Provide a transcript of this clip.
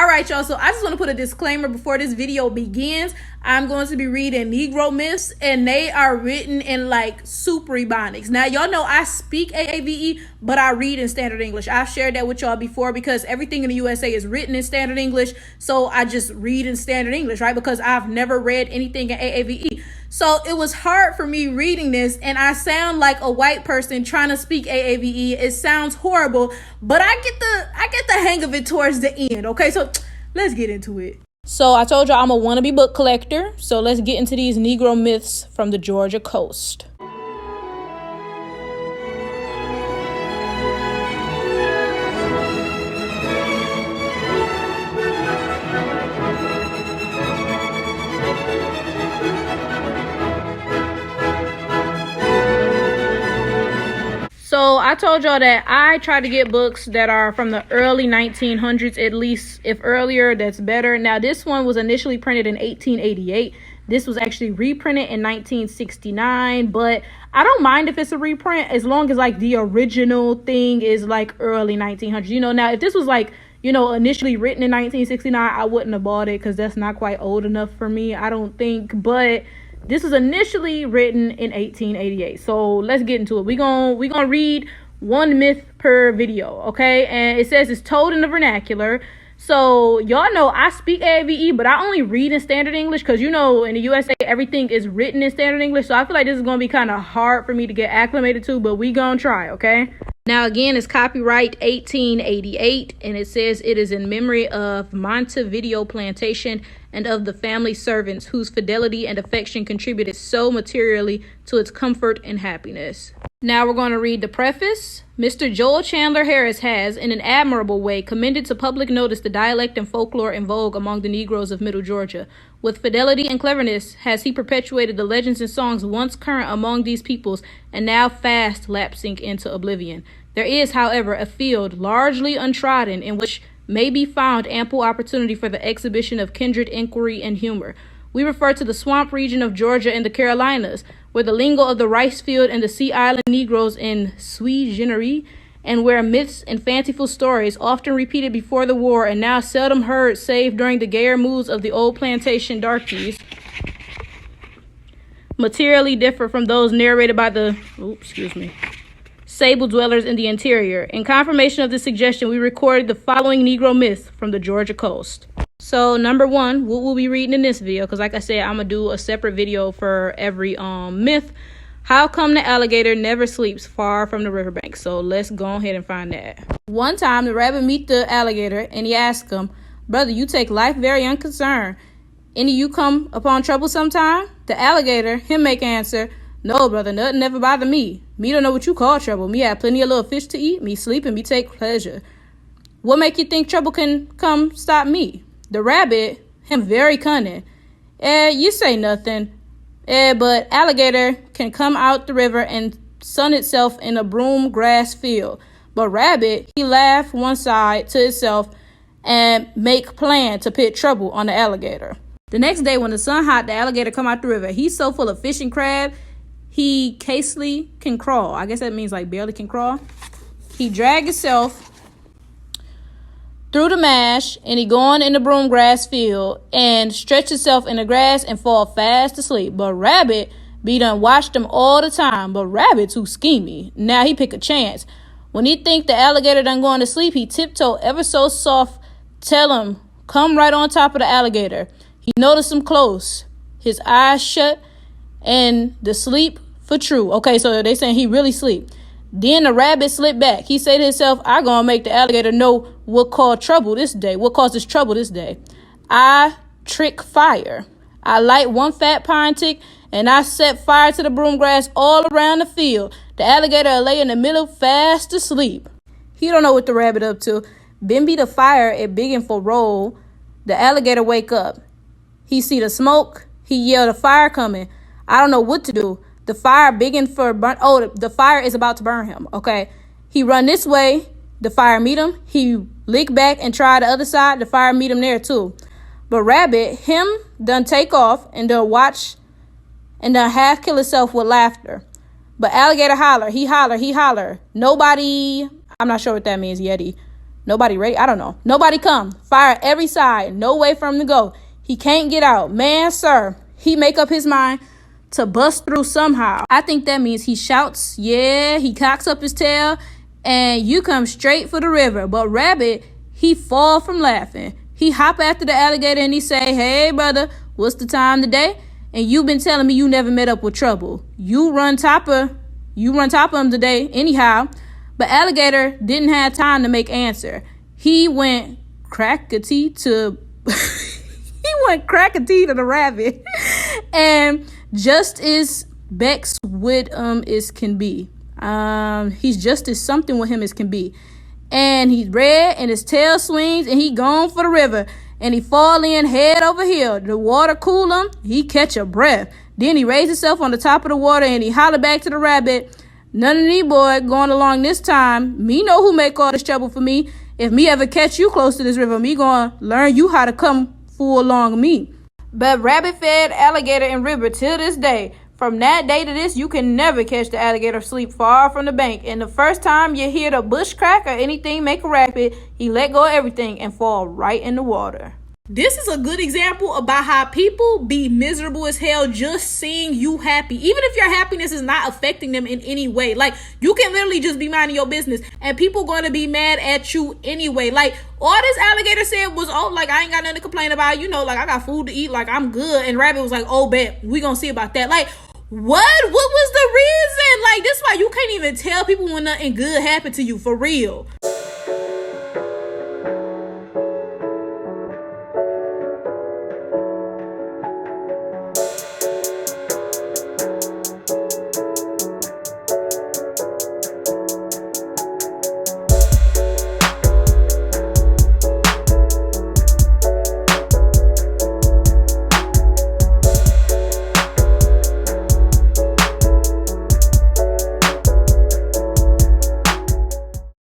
All right, y'all. So I just want to put a disclaimer before this video begins. I'm going to be reading Negro Myths, and they are written in like super Ebonics. Now, y'all know I speak AAVE, but I read in Standard English. I've shared that with y'all before because everything in the USA is written in Standard English. So I just read in Standard English, right? Because I've never read anything in AAVE. So it was hard for me reading this, and I sound like a white person trying to speak AAVE. It sounds horrible, but I get the hang of it towards the end. Okay, so let's get into it. So I told y'all I'm a wannabe book collector. So let's get into these Negro myths from the Georgia coast. So I told y'all that I try to get books that are from the early 1900s, at least. If earlier, that's better. Now, this one was initially printed in 1888. This was actually reprinted in 1969, but I don't mind if it's a reprint as long as like the original thing is like early 1900s. You know, now if this was like, you know, initially written in 1969, I wouldn't have bought it because that's not quite old enough for me, I don't think. But this was initially written in 1888. So let's get into it. We're gonna read one myth per video, okay? And it says it's told in the vernacular. So y'all know I speak AAVE, but I only read in Standard English because, you know, in the USA, everything is written in Standard English. So I feel like this is going to be kind of hard for me to get acclimated to, but we going to try, okay? Now, again, it's copyright 1888, and it says it is in memory of Montevideo Plantation and of the family servants whose fidelity and affection contributed so materially to its comfort and happiness. Now we're going to read the preface. Mr. Joel Chandler Harris has, in an admirable way, commended to public notice the dialect and folklore in vogue among the Negroes of Middle Georgia. With fidelity and cleverness has he perpetuated the legends and songs once current among these peoples and now fast lapsing into oblivion. There is, however, a field largely untrodden in which may be found ample opportunity for the exhibition of kindred inquiry and humor. We refer to the swamp region of Georgia and the Carolinas, where the lingo of the rice field and the sea island Negroes in sui generis, and where myths and fanciful stories, often repeated before the war and now seldom heard save during the gayer moods of the old plantation darkies, materially differ from those narrated by the sable dwellers in the interior. In confirmation of this suggestion, we recorded the following Negro myths from the Georgia coast. So number one, what we'll be reading in this video, because like I said, I'm gonna do a separate video for every myth. How come the alligator never sleeps far from the riverbank? So let's go ahead and find that. One time the rabbit meet the alligator and he asked him, "Brother, you take life very unconcerned. Any you come upon trouble sometime?" The alligator, him make answer, "No, brother, nothing never bother me. Me don't know what you call trouble. Me have plenty of little fish to eat. Me sleep and me take pleasure. What make you think trouble can come stop me?" The rabbit, him very cunning. You say nothing. But alligator can come out the river and sun itself in a broom grass field. But rabbit, he laugh one side to itself and make plan to pit trouble on the alligator. The next day when the sun hot, the alligator come out the river. He's so full of fish and crab, he casely can crawl. I guess that means like barely can crawl. He drag himself through the mash, and he going in the broom grass field and stretch himself in the grass and fall fast asleep. But rabbit be done watched him all the time, but rabbit too schemy. Now he pick a chance. When he think the alligator done going to sleep, he tiptoe ever so soft, tell him come right on top of the alligator. He notice him close, his eyes shut, and the sleep for true. Okay, so they saying he really sleep. Then the rabbit slipped back. He said to himself, "I gonna make the alligator know what caused trouble this day. What causes trouble this day? I trick fire. I light one fat pine tick, and I set fire to the broom grass all around the field. The alligator lay in the middle fast asleep." He don't know what the rabbit up to. Bimby the fire it biggin for roll. The alligator wake up. He see the smoke. He yell the fire coming. I don't know what to do. The fire biggin for burn. Oh, the fire is about to burn him. Okay. He run this way. The fire meet him. He lick back and try the other side. The fire meet him there too. But rabbit, him done take off and done watch and done half kill himself with laughter. But alligator holler. He holler. Nobody, I'm not sure what that means, Yeti. Nobody ready? I don't know. Nobody come. Fire every side. No way for him to go. He can't get out. Man, sir, he make up his mind to bust through somehow. I think that means he shouts, yeah, he cocks up his tail, and you come straight for the river. But Rabbit, he fall from laughing. He hop after the alligator and he say, hey, brother, what's the time today? And you been telling me you never met up with trouble. You run top of him today anyhow. But Alligator didn't have time to make answer. He went crack-a-tee to the rabbit. And just as Bex with as can be. He's just as something with him as can be. And he's red and his tail swings and he gone for the river. And he fall in head over heel. The water cool him. He catch a breath. Then he raised himself on the top of the water and he holler back to the rabbit. None of these boys going along this time. Me know who make all this trouble for me. If me ever catch you close to this river, me gonna learn you how to come fool along me. But Rabbit fed Alligator and river till this day. From that day to this, you can never catch the alligator sleep far from the bank. And the first time you hear the bush crack or anything make a racket, he let go of everything and fall right in the water. This is a good example about how people be miserable as hell just seeing you happy. Even if your happiness is not affecting them in any way. Like, you can literally just be minding your business and people going to be mad at you anyway. Like, all this alligator said was, oh, like, I ain't got nothing to complain about. You know, like, I got food to eat. Like, I'm good. And Rabbit was like, oh, bet. We gonna see about that. Like, what was the reason? Like, this is why you can't even tell people when nothing good happened to you, for real.